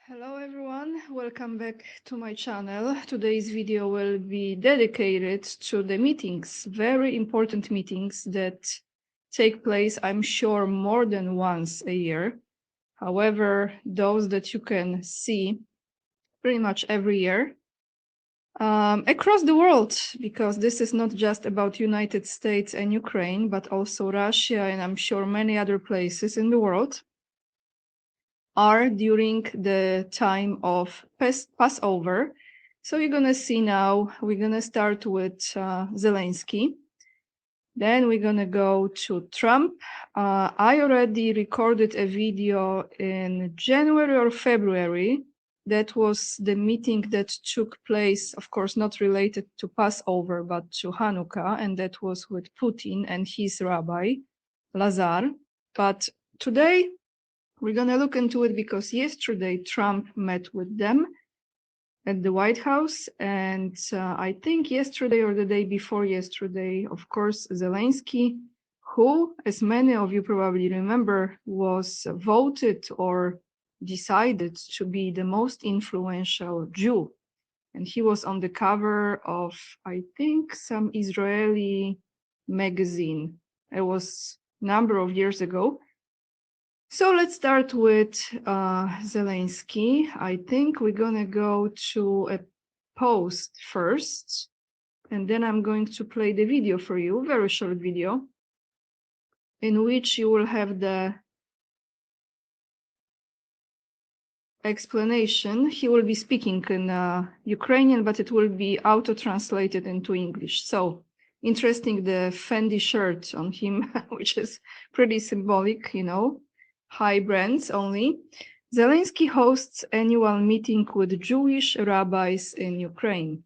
Hello everyone, welcome back to my channel. Today's video will be dedicated to the meetings, very important meetings that take place, I'm sure, more than once a year. However, those that you can see pretty much every year across the world, because this is not just about United States and Ukraine, but also Russia and I'm sure many other places in the world, are during the time of Passover. So you're gonna see now, we're gonna start with Zelensky. Then we're gonna go to Trump. I already recorded a video in January or February. That was the meeting that took place, of course, not related to Passover, but to Hanukkah, and that was with Putin and his rabbi, Lazar. But today, we're going to look into it because yesterday Trump met with them at the White House. And I think yesterday or the day before yesterday, of course, Zelensky, who, as many of you probably remember, was voted or decided to be the most influential Jew. And he was on the cover of, I think, some Israeli magazine. It was a number of years ago. So let's start with Zelensky. I think we're gonna go to a post first, and then I'm going to play the video for you, very short video, in which you will have the explanation. He will be speaking in Ukrainian, but it will be auto-translated into English. So interesting, the Fendi shirt on him, which is pretty symbolic, you know. High brands only. Zelensky hosts annual meeting with Jewish rabbis in Ukraine.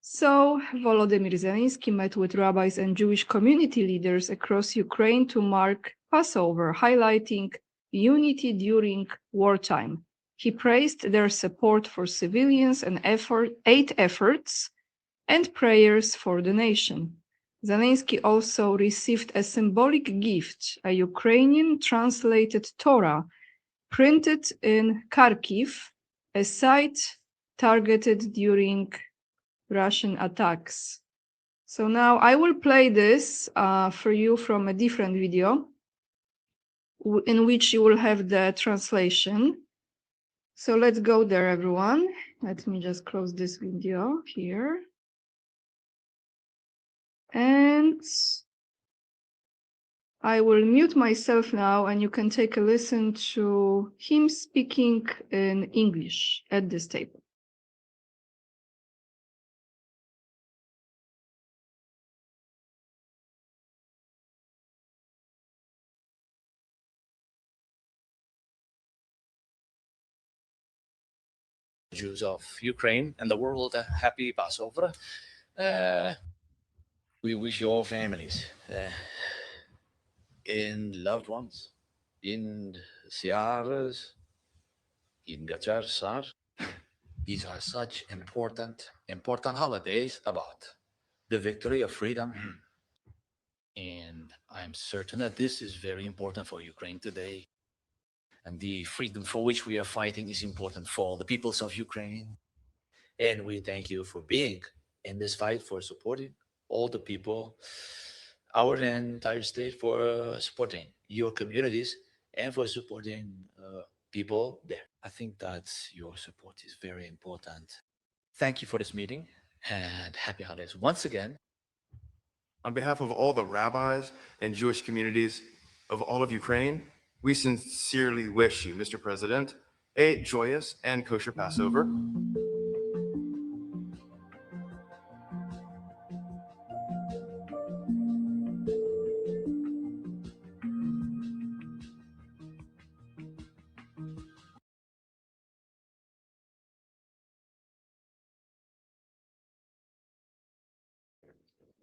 So Volodymyr Zelensky met with rabbis and Jewish community leaders across Ukraine to mark Passover, highlighting unity during wartime. He praised their support for civilians and aid efforts and prayers for the nation. Zelensky also received a symbolic gift, a Ukrainian translated Torah, printed in Kharkiv, a site targeted during Russian attacks. So now I will play this for you from a different video, in which you will have the translation. So let's go there, everyone. Let me just close this video here. And I will mute myself now, and you can take a listen to him speaking in English at this table. Jews of Ukraine and the world a happy Passover. We wish your families in loved ones, in Siaras, in Gajar Sar. These are such important holidays about the victory of freedom. And I'm certain that this is very important for Ukraine today. And the freedom for which we are fighting is important for the peoples of Ukraine. And we thank you for being in this fight, for supporting all the people, our entire state, for supporting your communities and for supporting people there. I think that your support is very important. Thank you for this meeting and happy holidays once again. On behalf of all the rabbis and Jewish communities of all of Ukraine, we sincerely wish you, Mr. President, a joyous and kosher Passover.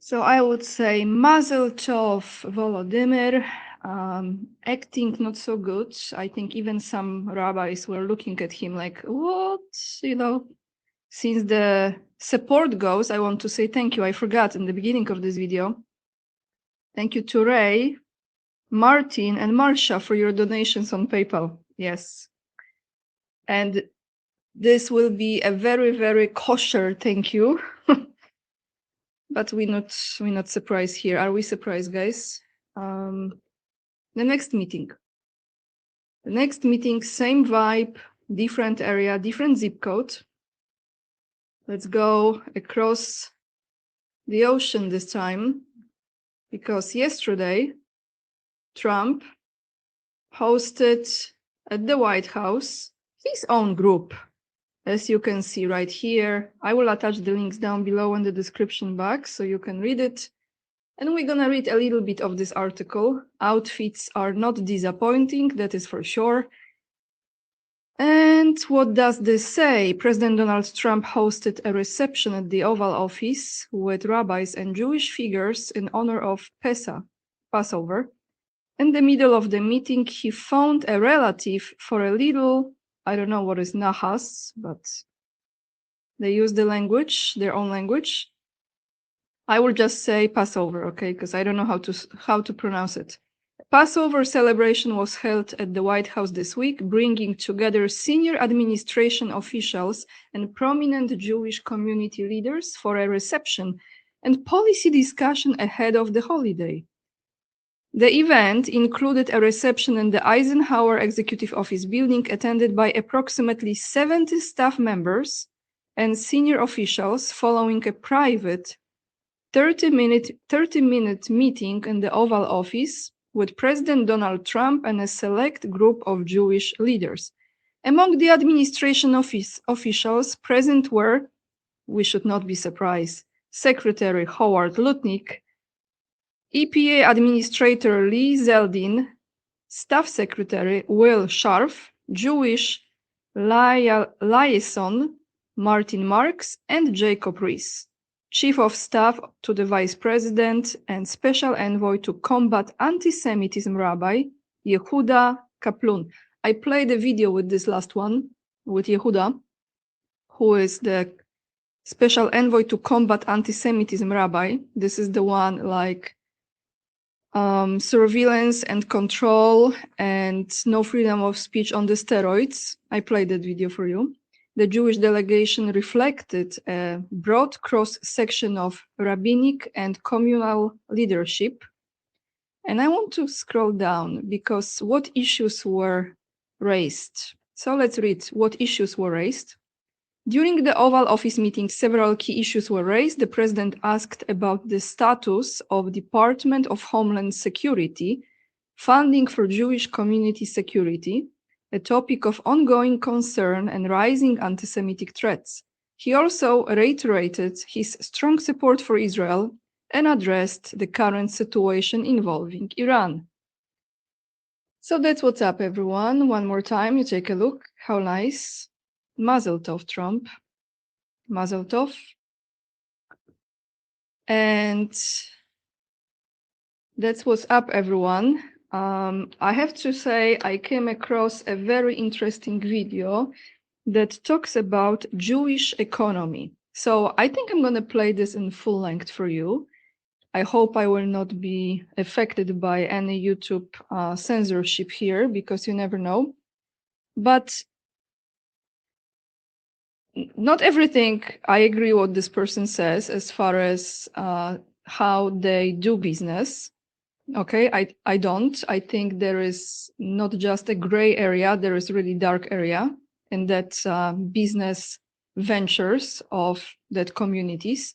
So I would say Mazel Tov, Volodymyr, acting not so good. I think even some rabbis were looking at him like, what? You know, since the support goes, I want to say thank you. I forgot in the beginning of this video. Thank you to Ray, Martin, and Marsha for your donations on PayPal. Yes. And This will be a very, very kosher thank you. But we're not surprised here. Are we surprised, guys? The next meeting. The next meeting, same vibe, different area, different zip code. Let's go across the ocean this time, because yesterday Trump hosted at the White House his own group. As you can see right here, I will attach the links down below in the description box so you can read it. And we're gonna read a little bit of this article. Outfits are not disappointing, that is for sure. And what does this say? President Donald Trump hosted a reception at the Oval Office with rabbis and Jewish figures in honor of Passover. In the middle of the meeting, he found a relative for a little, I don't know what is nahas, but they use the language, their own language. I will just say Passover, okay, because I don't know how to pronounce it. Passover celebration was held at the White House this week, bringing together senior administration officials and prominent Jewish community leaders for a reception and policy discussion ahead of the holiday. The event included a reception in the Eisenhower Executive Office building attended by approximately 70 staff members and senior officials following a private 30-minute meeting in the Oval Office with President Donald Trump and a select group of Jewish leaders. Among the administration officials present were, we should not be surprised, Secretary Howard Lutnick, EPA Administrator Lee Zeldin, Staff Secretary Will Scharf, Jewish liaison Martin Marks, and Jacob Rees, Chief of Staff to the Vice President and Special Envoy to Combat Anti-Semitism Rabbi Yehuda Kaplun. I played a video with this last one, with Yehuda, who is the Special Envoy to Combat Anti-Semitism Rabbi. This is the one like surveillance and control and no freedom of speech on the steroids. I played that video for you. The Jewish delegation reflected a broad cross-section of rabbinic and communal leadership. And I want to scroll down because what issues were raised? So let's read what issues were raised. During the Oval Office meeting, several key issues were raised. The president asked about the status of Department of Homeland Security, funding for Jewish community security, a topic of ongoing concern and rising anti-Semitic threats. He also reiterated his strong support for Israel and addressed the current situation involving Iran. So that's what's up, everyone. One more time, you take a look. How nice. Mazel tov, Trump. Mazel tov. And that's what's up, everyone. I have to say, I came across a very interesting video that talks about Jewish economy. So I think I'm going to play this in full length for you. I hope I will not be affected by any YouTube censorship here, because you never know. But not everything I agree what this person says as far as how they do business. Okay, I don't. I think there is not just a gray area, there is really dark area in that business ventures of that communities.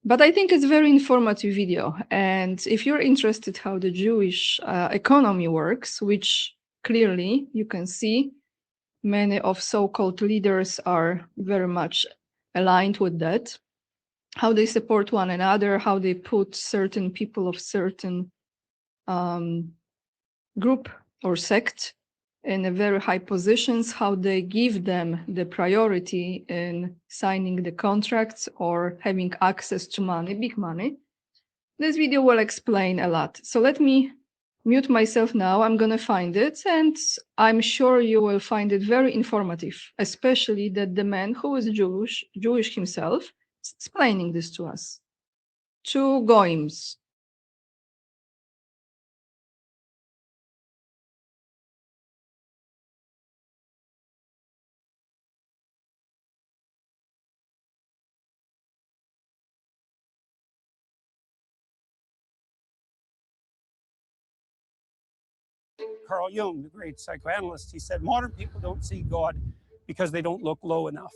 But I think it's a very informative video. And if you're interested how the Jewish economy works, which clearly you can see many of so-called leaders are very much aligned with that, how they support one another, how they put certain people of certain group or sect in a very high positions, how they give them the priority in signing the contracts or having access to money, big money. This video will explain a lot. So let me mute myself now. I'm going to find it, and I'm sure you will find it very informative, especially that the man who is Jewish himself, is explaining this to us. Two goyim. Carl Jung, the great psychoanalyst, he said modern people don't see God because they don't look low enough.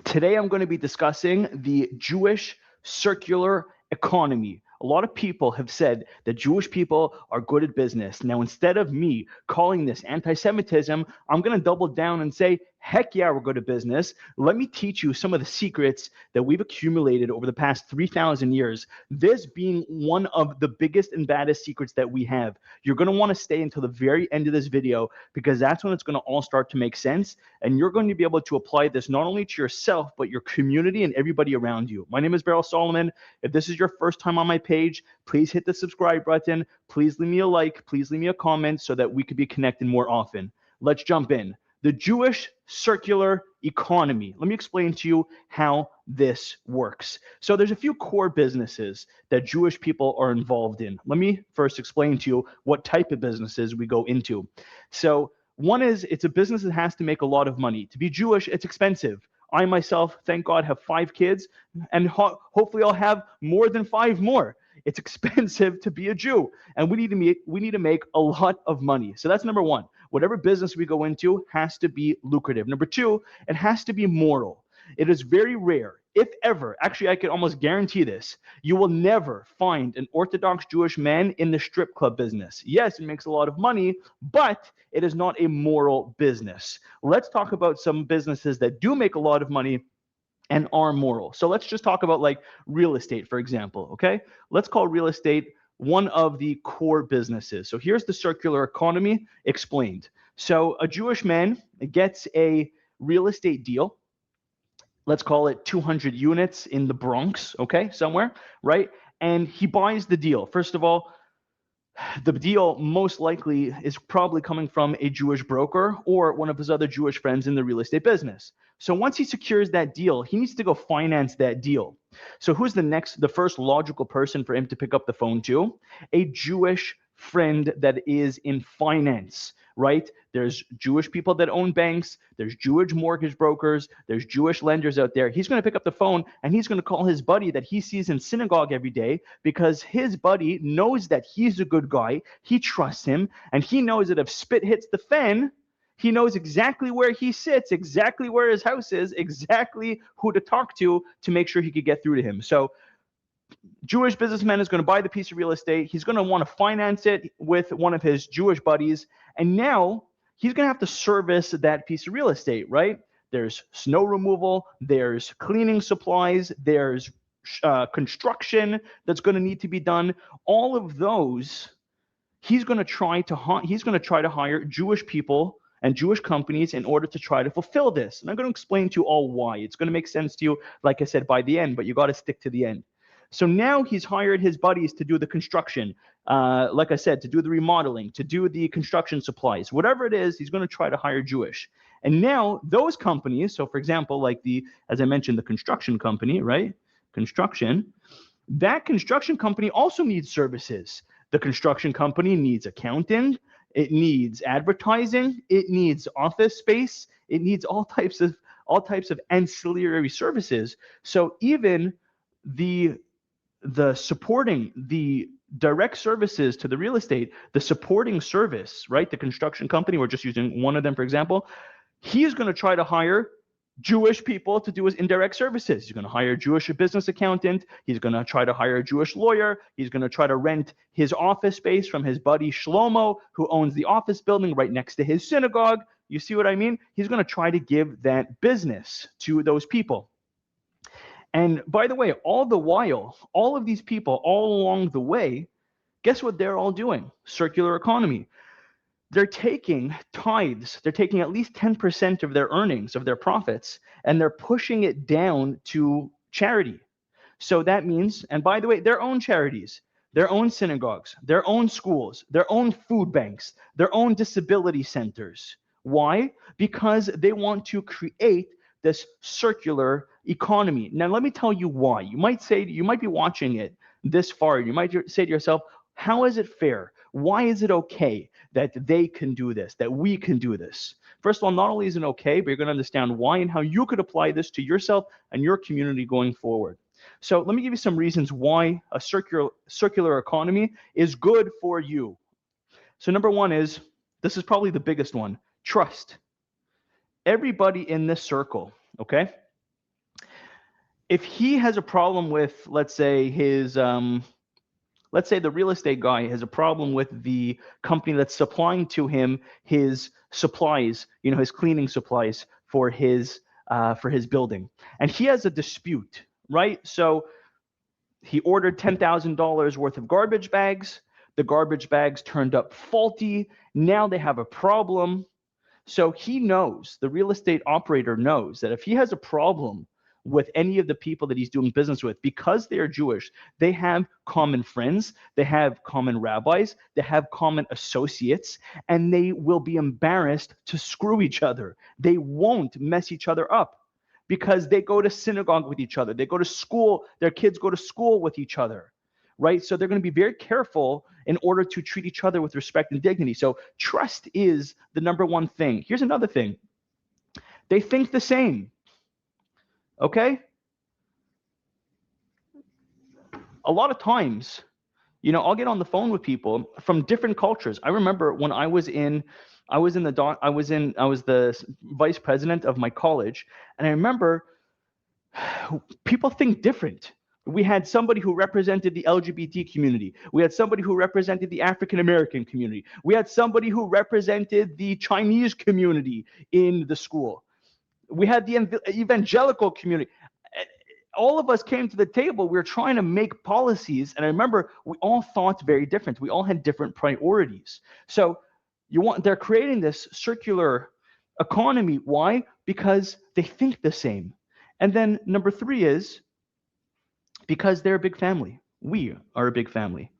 Today, I'm going to be discussing the Jewish circular economy. A lot of people have said that Jewish people are good at business. Now, instead of me calling this anti-Semitism, I'm going to double down and say, heck yeah, we're good at business. Let me teach you some of the secrets that we've accumulated over the past 3,000 years, this being one of the biggest and baddest secrets that we have. You're going to want to stay until the very end of this video because that's when it's going to all start to make sense. And you're going to be able to apply this not only to yourself, but your community and everybody around you. My name is Beryl Solomon. If this is your first time on my page, please hit the subscribe button. Please leave me a like. Please leave me a comment so that we could be connected more often. Let's jump in. The Jewish circular economy. Let me explain to you how this works. So there's a few core businesses that Jewish people are involved in. Let me first explain to you what type of businesses we go into. So one is, it's a business that has to make a lot of money. To be Jewish, it's expensive. I myself, thank God, have 5 kids, and hopefully I'll have more than 5 more. It's expensive to be a Jew, and we need to make a lot of money. So that's number one. Whatever business we go into has to be lucrative. Number two, it has to be moral. It is very rare, if ever, actually I can almost guarantee this, you will never find an Orthodox Jewish man in the strip club business. Yes, it makes a lot of money, but it is not a moral business. Let's talk about some businesses that do make a lot of money and are moral. So let's just talk about like real estate, for example, okay? Let's call real estate one of the core businesses. So here's the circular economy explained. So a Jewish man gets a real estate deal. Let's call it 200 units in the Bronx, okay, somewhere, right? And he buys the deal. First of all, the deal most likely is probably coming from a Jewish broker or one of his other Jewish friends in the real estate business. So once he secures that deal, he needs to go finance that deal. So who's the first logical person for him to pick up the phone to? A Jewish friend that is in finance, right? There's Jewish people that own banks. There's Jewish mortgage brokers. There's Jewish lenders out there. He's going to pick up the phone and he's going to call his buddy that he sees in synagogue every day because his buddy knows that he's a good guy. He trusts him, and he knows that if spit hits the fan, he knows exactly where he sits, exactly where his house is, exactly who to talk to make sure he could get through to him. So Jewish businessman is going to buy the piece of real estate. He's going to want to finance it with one of his Jewish buddies. And now he's going to have to service that piece of real estate, right? There's snow removal, there's cleaning supplies, there's construction that's going to need to be done. All of those, he's going to try to hire Jewish people and Jewish companies in order to try to fulfill this. And I'm going to explain to you all why. It's going to make sense to you, like I said, by the end, but you got to stick to the end. So now he's hired his buddies to do the construction, like I said, to do the remodeling, to do the construction supplies, whatever it is, he's going to try to hire Jewish. And now those companies, so for example, like as I mentioned, the construction company, right? That construction company also needs services. The construction company needs accounting, it needs advertising, it needs office space, it needs all types of ancillary services. So even the supporting, the direct services to the real estate, the supporting service, right? The construction company, we're just using one of them, for example, he's going to try to hire Jewish people to do his indirect services. He's going to hire a Jewish business accountant. He's going to try to hire a Jewish lawyer. He's going to try to rent his office space from his buddy Shlomo, who owns the office building right next to his synagogue. You see what I mean? He's going to try to give that business to those people. And by the way, all the while, all of these people all along the way, guess what they're all doing? Circular economy. They're taking tithes, they're taking at least 10% of their earnings, of their profits, and they're pushing it down to charity. So that means, and by the way, their own charities, their own synagogues, their own schools, their own food banks, their own disability centers. Why? Because they want to create this circular economy. Now, let me tell you why. You might be watching it this far. You might say to yourself, how is it fair? Why is it okay that they can do this, that we can do this? First of all, not only is it okay, but you're going to understand why and how you could apply this to yourself and your community going forward. So let me give you some reasons why a circular economy is good for you. So number one is This is probably the biggest one. Trust. Everybody in this circle, okay? If he has a problem with, let's say, let's say the real estate guy has a problem with the company that's supplying to him his supplies, his cleaning supplies for his building, and he has a dispute, right? So he ordered $10,000 worth of garbage bags. The garbage bags turned up faulty. Now they have a problem. So he knows, the real estate operator knows that if he has a problem with any of the people that he's doing business with, because they are Jewish, they have common friends, they have common rabbis, they have common associates, and they will be embarrassed to screw each other. They won't mess each other up because they go to synagogue with each other. They go to school, their kids go to school with each other, right? So they're going to be very careful in order to treat each other with respect and dignity. So trust is the number one thing. Here's another thing. They think the same. Okay? A lot of times, I'll get on the phone with people from different cultures. I remember when I was the vice president of my college, and I remember people think different. We had somebody who represented the LGBT community. We had somebody who represented the African American community. We had somebody who represented the Chinese community in the school. We had the evangelical community. All of us came to the table. We were trying to make policies. And I remember we all thought very different. We all had different priorities. So they're creating this circular economy. Why? Because they think the same. And then number 3 is because they're a big family. We are a big family,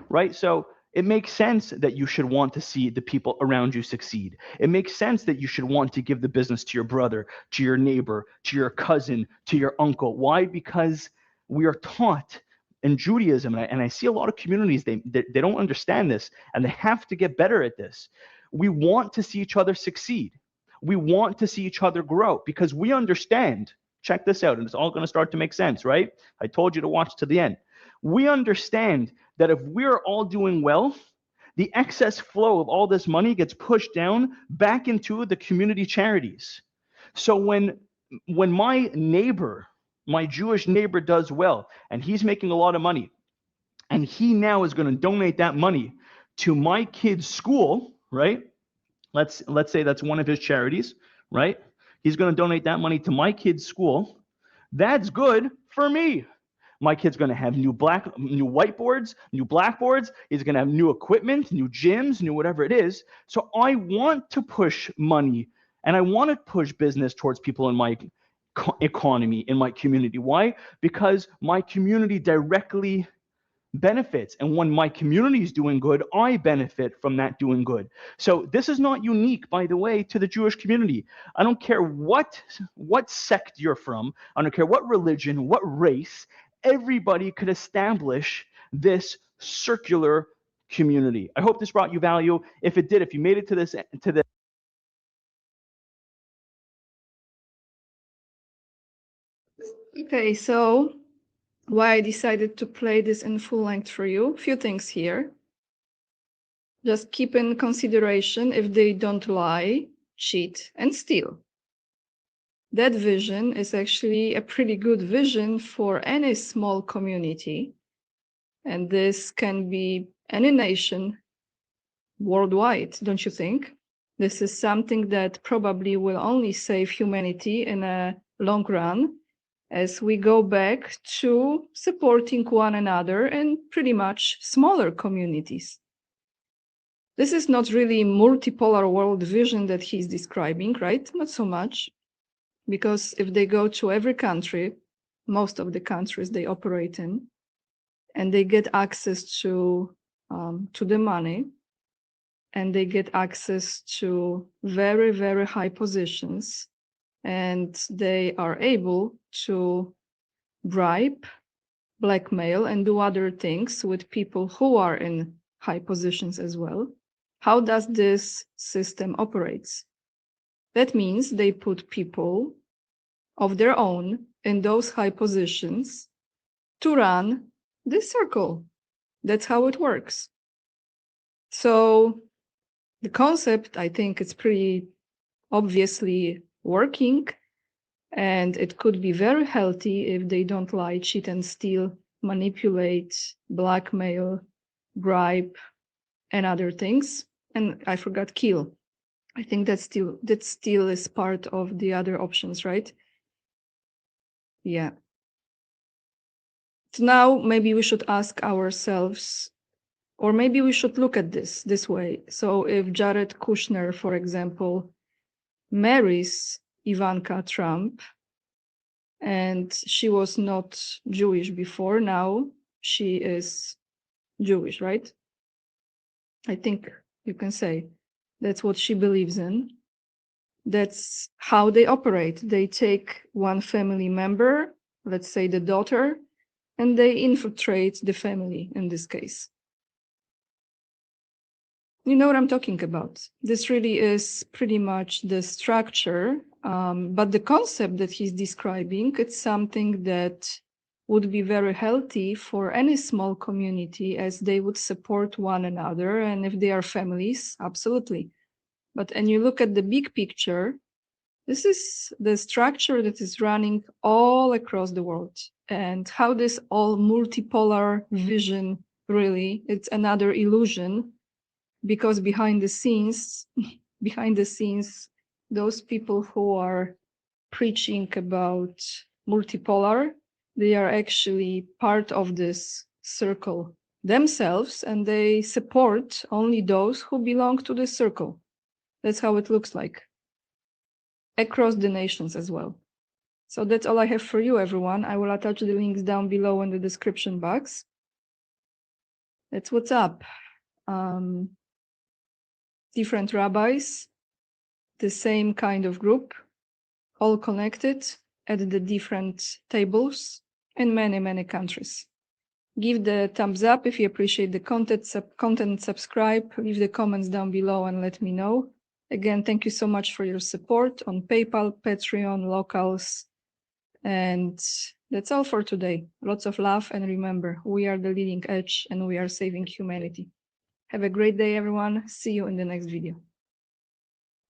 right? So it makes sense that you should want to see the people around you succeed. It makes sense that you should want to give the business to your brother, to your neighbor, to your cousin, to your uncle. Why? Because we are taught in Judaism, and I see a lot of communities, they don't understand this, and they have to get better at this. We want to see each other succeed. We want to see each other grow because we understand. Check this out, and it's all going to start to make sense, right? I told you to watch to the end. We understand that if we're all doing well, the excess flow of all this money gets pushed down back into the community charities. So when my neighbor, my Jewish neighbor does well, and he's making a lot of money, and he now is going to donate that money to my kid's school, right? Let's say that's one of his charities, right? He's going to donate that money to my kid's school. That's good for me. My kid's going to have new whiteboards, new blackboards. He's going to have new equipment, new gyms, new whatever it is. So I want to push money and I want to push business towards people in my economy, in my community. Why? Because my community directly benefits. And when my community is doing good, I benefit from that doing good. So this is not unique, by the way, to the Jewish community. I don't care what sect you're from. I don't care what religion, what race. Everybody could establish this circular community. I hope this brought you value. If it did, if you made it to this, Okay, so why I decided to play this in full length for you. A few things here. Just keep in consideration if they don't lie, cheat, and steal. That vision is actually a pretty good vision for any small community. And this can be any nation worldwide, don't you think? This is something that probably will only save humanity in a long run as we go back to supporting one another in pretty much smaller communities. This is not really multipolar world vision that he's describing, right? Not so much, because if they go to every country, most of the countries they operate in, and they get access to the money, and they get access to very, very high positions, and they are able to bribe, blackmail, and do other things with people who are in high positions as well. How does this system operates? That means they put people of their own in those high positions to run this circle. That's how it works. So The concept, I think, it's pretty obviously working, and it could be very healthy if they don't lie, cheat, and steal, manipulate, blackmail, bribe, and other things. And I forgot kill. I think that still is part of the other options, right? Yeah. So now maybe we should ask ourselves, or maybe we should look at this way. So if Jared Kushner, for example, marries Ivanka Trump, and she was not Jewish before, now she is Jewish, right? I think you can say that's what she believes in. That's how they operate. They take one family member, let's say the daughter, and they infiltrate the family in this case. You know what I'm talking about. This really is pretty much the structure, but the concept that he's describing, it's something that would be very healthy for any small community, as they would support one another, and if they are families, absolutely. But when you look at the big picture, this is the structure that is running all across the world, and how this all multipolar vision, really, it's another illusion, because behind the scenes, those people who are preaching about multipolar, they are actually part of this circle themselves, and they support only those who belong to this circle. That's how it looks like across the nations as well. So that's all I have for you, everyone. I will attach the links down below in the description box. That's what's up. Different rabbis, the same kind of group, all connected at the different tables in many, many countries. Give the thumbs up if you appreciate the content, subscribe, leave the comments down below and let me know. Again, thank you so much for your support on PayPal, Patreon, Locals. And that's all for today. Lots of love, and remember, we are the leading edge and we are saving humanity. Have a great day, everyone. See you in the next video.